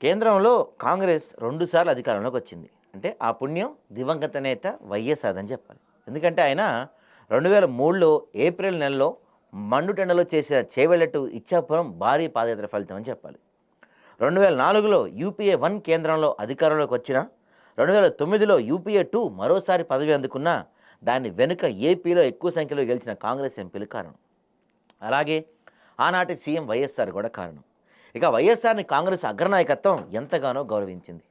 కేంద్రంలో కాంగ్రెస్ 2 సార్లు అధికారంలోకి వచ్చింది. అంటే ఆ పుణ్యం దివంగత నేత వైఎస్ఆర్ అని చెప్పాలి. ఎందుకంటే ఆయన 2003లో ఏప్రిల్ నెలలో మండుటెండలో చేసిన చేవెళ్ళట్టు ఇచ్చాపురం భారీ పాదయాత్ర ఫలితం అని చెప్పాలి. 2004లో యూపీఏ 1 కేంద్రంలో అధికారంలోకి వచ్చిన 2009లో యూపీఏ 2 మరోసారి పదవి అందుకున్న దాని వెనుక ఏపీలో ఎక్కువ సంఖ్యలో గెలిచిన కాంగ్రెస్ ఎంపీలు కారణం. అలాగే ఆనాటి సీఎం వైఎస్ఆర్ కూడా కారణం. ఇక వైఎస్ఆర్ని కాంగ్రెస్ అగ్రనాయకత్వం ఎంతగానో గౌరవించింది.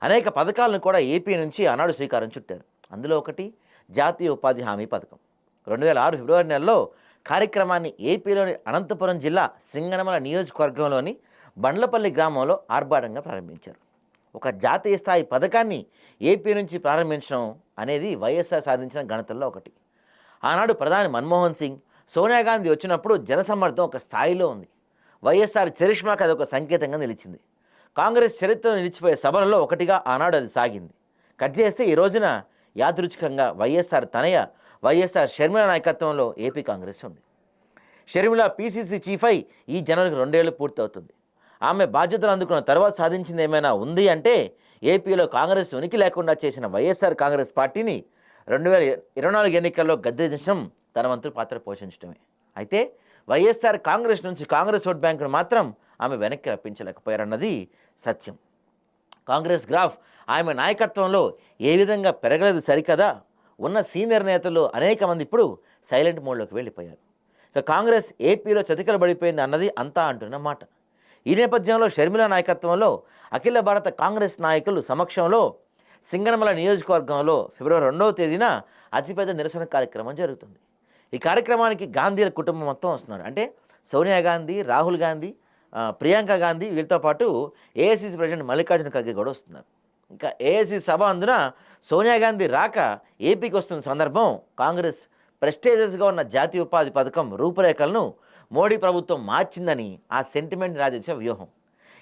అనేక పథకాలను కూడా ఏపీ నుంచి ఆనాడు శ్రీకారం చుట్టారు. అందులో ఒకటి జాతీయ ఉపాధి హామీ పథకం. 2006 ఫిబ్రవరి నెలలో కార్యక్రమాన్ని ఏపీలోని అనంతపురం జిల్లా సింగనమల నియోజకవర్గంలోని బండ్లపల్లి గ్రామంలో ఆర్భాటంగా ప్రారంభించారు. ఒక జాతీయ స్థాయి పథకాన్ని ఏపీ నుంచి ప్రారంభించడం అనేది వైఎస్ఆర్ సాధించిన ఘనతల్లో ఒకటి. ఆనాడు ప్రధాని మన్మోహన్ సింగ్, సోనియా గాంధీ వచ్చినప్పుడు జనసమ్మర్దం ఒక స్థాయిలో ఉంది. వైఎస్ఆర్ చరిష్మాకి అదొక సంకేతంగా నిలిచింది. కాంగ్రెస్ చరిత్రలో నిలిచిపోయే సభలలో ఒకటిగా ఆనాడు అది సాగింది. కట్ చేస్తే ఈ రోజున యాదృచ్ఛికంగా వైఎస్ఆర్ తనయ వైఎస్ఆర్ షర్మిల నాయకత్వంలో ఏపీ కాంగ్రెస్ ఉంది. షర్మిల పీసీసీ చీఫ్ అయి ఈ జనవరికి 2 ఏళ్ళు పూర్తవుతుంది. ఆమె బాధ్యతలు అందుకున్న తర్వాత సాధించింది ఏమైనా ఉంది అంటే ఏపీలో కాంగ్రెస్ ఉనికి లేకుండా చేసిన వైఎస్ఆర్ కాంగ్రెస్ పార్టీని 2024 ఎన్నికల్లో గద్దెదించడం తన వంతు పాత్ర పోషించడమే. అయితే వైఎస్ఆర్ కాంగ్రెస్ నుంచి కాంగ్రెస్ ఓట్ బ్యాంకును మాత్రం ఆమె వెనక్కి రప్పించలేకపోయారన్నది సత్యం. కాంగ్రెస్ గ్రాఫ్ ఆమె నాయకత్వంలో ఏ విధంగా పెరగలేదు సరికదా, ఉన్న సీనియర్ నేతలు అనేక మంది ఇప్పుడు సైలెంట్ మోడ్లోకి వెళ్ళిపోయారు. ఇక కాంగ్రెస్ ఏపీలో చతికిలబడిపోయింది అన్నది అంతా అంటున్న మాట. ఈ నేపథ్యంలో షర్మిల నాయకత్వంలో అఖిల భారత కాంగ్రెస్ నాయకులు సమక్షంలో సింగనమల నియోజకవర్గంలో ఫిబ్రవరి 2వ తేదీన అతిపెద్ద నిరసన కార్యక్రమం జరుగుతుంది. ఈ కార్యక్రమానికి గాంధీల కుటుంబం మొత్తం వస్తున్నారు. అంటే సోనియా గాంధీ, రాహుల్ గాంధీ, ప్రియాంక గాంధీ, వీళ్ళతో పాటు ఏఐసీసీ ప్రెసిడెంట్ మల్లికార్జున ఖర్గే కూడా వస్తున్నారు. ఇంకా ఏఐసీసీ సభ అందున సోనియా గాంధీ రాక ఏపీకి వస్తున్న సందర్భం కాంగ్రెస్ ప్రెస్టేజియస్గా ఉన్న జాతీయ ఉపాధి పథకం రూపురేఖలను మోడీ ప్రభుత్వం మార్చిందని ఆ సెంటిమెంట్ రాజేసే వ్యూహం.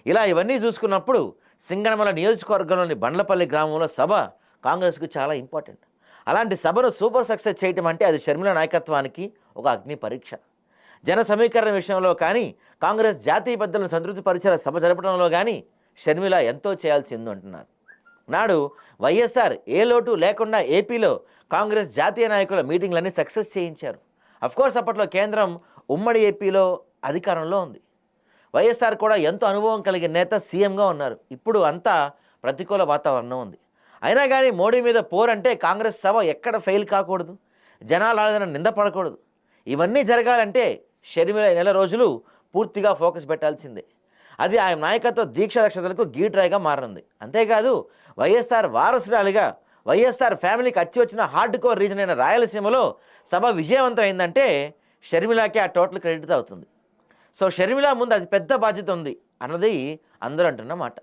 ఇలా ఇవన్నీ చూసుకున్నప్పుడు సింగనమల నియోజకవర్గంలోని బండ్లపల్లి గ్రామంలో సభ కాంగ్రెస్కు చాలా ఇంపార్టెంట్. అలాంటి సభను సూపర్ సక్సెస్ చేయటం అంటే అది షర్మిల నాయకత్వానికి ఒక అగ్ని పరీక్ష. జన సమీకరణ విషయంలో కానీ, కాంగ్రెస్ జాతీయ పెద్దలను సంతృప్తిపరిచేలా సభ జరపడంలో కానీ షర్మిల ఎంతో చేయాల్సింది అంటున్నారు. నాడు వైఎస్ఆర్ ఏ లోటు లేకుండా ఏపీలో కాంగ్రెస్ జాతీయ నాయకుల మీటింగ్లన్నీ సక్సెస్ చేయించారు. అఫ్కోర్స్ అప్పట్లో కేంద్రం ఉమ్మడి ఏపీలో అధికారంలో ఉంది. వైఎస్ఆర్ కూడా ఎంతో అనుభవం కలిగిన నేత సీఎంగా ఉన్నారు. ఇప్పుడు అంతా ప్రతికూల వాతావరణం ఉంది. అయినా కానీ మోడీ మీద పోరంటే కాంగ్రెస్ సభ ఎక్కడ ఫెయిల్ కాకూడదు, జనాలు ఆలోచన నిందపడకూడదు. ఇవన్నీ జరగాలంటే షర్మిల నెల రోజులు పూర్తిగా ఫోకస్ పెట్టాల్సిందే. అది ఆయన నాయకత్వ దీక్ష దక్షతలకు గీట్రాయిగా మారనుంది. అంతేకాదు వైఎస్ఆర్ వారసురాలిగా వైఎస్ఆర్ ఫ్యామిలీకి వచ్చి వచ్చిన హార్డ్ కోర్ రీజన్ అయిన రాయలసీమలో సభ విజయవంతం అయిందంటే షర్మిలాకే ఆ టోటల్ క్రెడిట్ అవుతుంది. సో షర్మిల ముందు అది పెద్ద బాధ్యత ఉంది అన్నది అందరూ అంటున్న మాట.